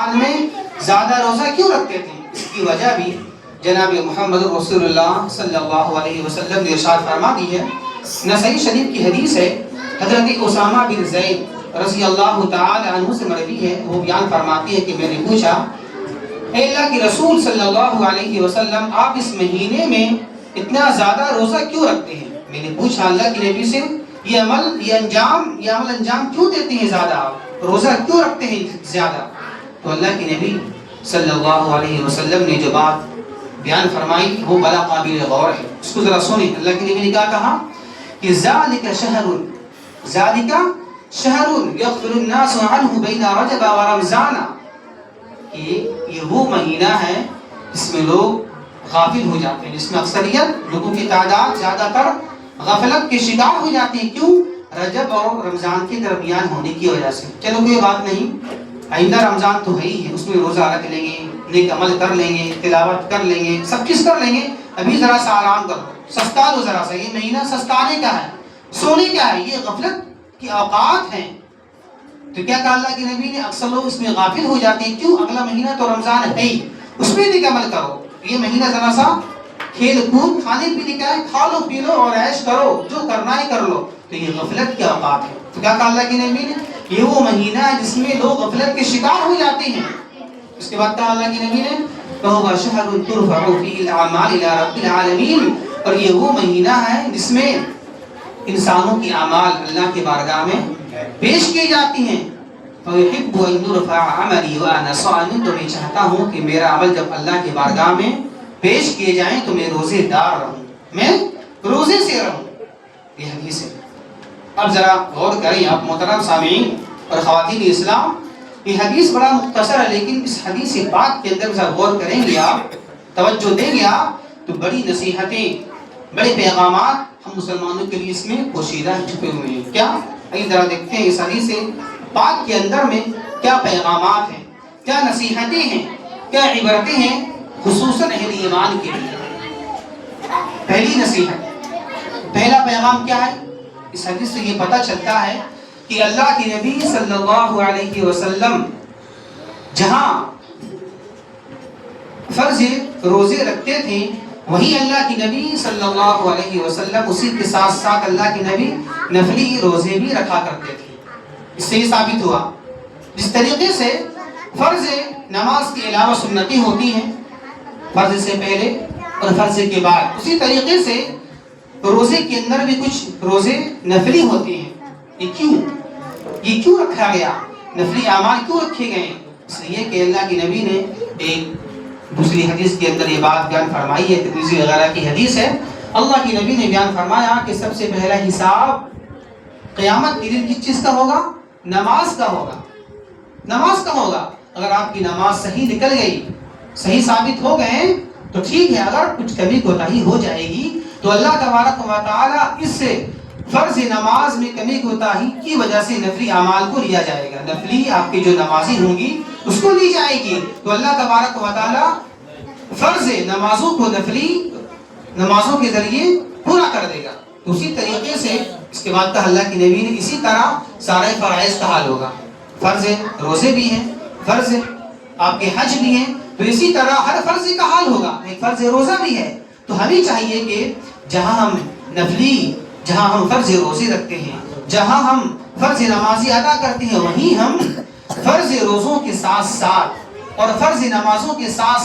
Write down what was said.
رمضان میں زیادہ روزہ کیوں رکھتے تھے؟ اس کی وجہ بھی جناب محمد رسول اللہ صلی اللہ علیہ وسلم نے ارشاد فرما دی ہے۔ نسائی شریف کی حدیث ہے، حضرت اسامہ بن زید رضی اللہ تعالی عنہ سے مروی ہے، وہ بیان فرماتی ہے کہ میں نے پوچھا اے اللہ کے رسول صلی اللہ علیہ وسلم، آپ اس مہینے میں اتنا زیادہ روزہ کیوں رکھتے ہیں؟ میں نے پوچھا اللہ کے نبی سے یہ عمل انجام کیوں دیتے ہیں زیادہ، آپ روزہ کیوں رکھتے ہیں زیادہ؟ تو اللہ کے نبی صلی اللہ علیہ وسلم نے جو بات بیان فرمائی وہ بڑا قابل غور ہے، اس کو ذرا سنیں۔ اللہ کے نبی نے کیا کہا کہ ذالک شہر یغفل الناس عنہ بین رجب و رمضان، کہ یہ وہ مہینہ ہے جس میں لوگ غافل ہو جاتے ہیں، جس میں اکثریت لوگوں کی تعداد زیادہ تر غفلت کے شکار ہو جاتی ہے۔ کیوں؟ رجب اور رمضان کے درمیان ہونے کی وجہ سے۔ چلو کوئی بات نہیں، آئندہ رمضان تو ہے ہی ہے، اس میں روزہ رکھ لیں گے، نیک عمل کر لیں گے، تلاوت کر لیں گے، سب چیز کر لیں گے، ابھی ذرا سا آرام کرو، سستا لو ذرا سا، یہ مہینہ سستانے کا ہے، سونے کا ہے، یہ غفلت کی اوقات ہیں۔ تو کیا کہا اللہ کے نبی نے؟ اکثر لوگ اس میں غافل ہو جاتے ہیں، کیوں؟ اگلا مہینہ تو رمضان ہے ہی، اس میں نیک عمل کرو، یہ مہینہ ذرا سا کھیل کود کھانے پینے کا ہے، کھا لو پی لو اور عیش کرو، جو کرنا ہے کر لو، تو یہ غفلت کی اوقات ہے۔ تو کیا کہا اللہ کے نبی نے؟ یہ وہ مہینہ ہے جس میں لوگ غفلت کے شکار ہو جاتے ہیں۔ اس کے بعد کہا اللہ کے نبی نے فَهُوَ شَهْرٌ تُرْفَعُ فِيهِ الْأَعْمَالُ إِلَىٰ رَبِّ الْعَالَمِينَ، اور یہ وہ مہینہ ہے جس میں انسانوں کی اعمال اللہ کے بارگاہ میں پیش کی جاتی ہیں۔ فَيُحِبُّ أَن يُرْفَعَ عَمَلِي وَأَنَا صَائِمٌ، تو میں چاہتا ہوں کہ میرا عمل جب اللہ کے بارگاہ میں پیش کیے جائیں تو میں روزے دار رہوں، میں روزے سے رہوں۔ یہ حدیث ہے۔ اب ذرا غور کریں آپ محترم سامعین اور خواتین اسلام، یہ حدیث بڑا مختصر ہے، لیکن اس حدیث پاک کے اندر ذرا غور کریں گے آپ، توجہ دیں گے آپ، تو بڑی نصیحتیں، بڑے پیغامات ہم مسلمانوں کے لیے اس میں پوشیدہ چھپے ہوئے ہیں۔ کیا؟ آئیے ذرا دیکھتے ہیں اس حدیث پاک کے اندر میں کیا پیغامات ہیں، کیا نصیحتیں ہیں، کیا عبرتیں ہیں، خصوصاً اہل ایمان کے لیے۔ پہلی نصیحت، پہلا پیغام کیا ہے؟ اس حدیث سے یہ پتہ چلتا ہے کہ اللہ کے نبی صلی اللہ علیہ وسلم جہاں فرض روزے رکھتے تھے، وہیں اللہ کے نبی صلی اللہ علیہ وسلم اسی کے ساتھ ساتھ اللہ کے نبی نفلی روزے بھی رکھا کرتے تھے۔ اس سے یہ ثابت ہوا جس طریقے سے فرض نماز کے علاوہ سنتیں ہوتی ہیں، فرض سے پہلے اور فرض کے بعد، اسی طریقے سے روزے کے اندر بھی کچھ روزے نفلی ہوتے ہیں۔ یہ کیوں رکھا گیا؟ نفلی اعمال کیوں رکھے گئے؟ اس لیے کہ اللہ کے نبی نے ایک دوسری حدیث کے اندر یہ بات بیان فرمائی ہے، ترمذی وغیرہ کی حدیث ہے، اللہ کے نبی نے بیان فرمایا کہ سب سے پہلا حساب قیامت کے دن کس چیز کا ہوگا؟ نماز کا ہوگا۔ نماز کا ہوگا۔ اگر آپ کی نماز صحیح نکل گئی، صحیح ثابت ہو گئے تو ٹھیک ہے، اگر کچھ کمی کوتاہی ہو جائے گی تو اللہ تبارک و تعالی اس سے فرض نماز میں کمی کوتاہی کی وجہ سے نفلی اعمال کو لیا جائے گا، نفلی آپ کی جو نمازی ہوں گی اس کو لی جائے گی، تو اللہ تبارک و تعالی فرض نمازوں کو نفلی نمازوں کے ذریعے پورا کر دے گا۔ اسی طریقے سے اس کے بعد کہا اللہ کے نبی نے اسی طرح سارے فرائض کا حال ہوگا، فرض روزے بھی ہیں، فرض آپ کے حج بھی ہیں، تو اسی طرح ہر فرض کا حال ہوگا، ایک فرض روزہ بھی ہے۔ تو ہمیں چاہیے کہ جہاں ہم فرض روزے رکھتے ہیں، جہاں ہم فرض نمازی ادا کرتے ہیں، وہیں ہم فرض روزوں کے ساتھ ساتھ اور فرض نمازوں کے ساتھ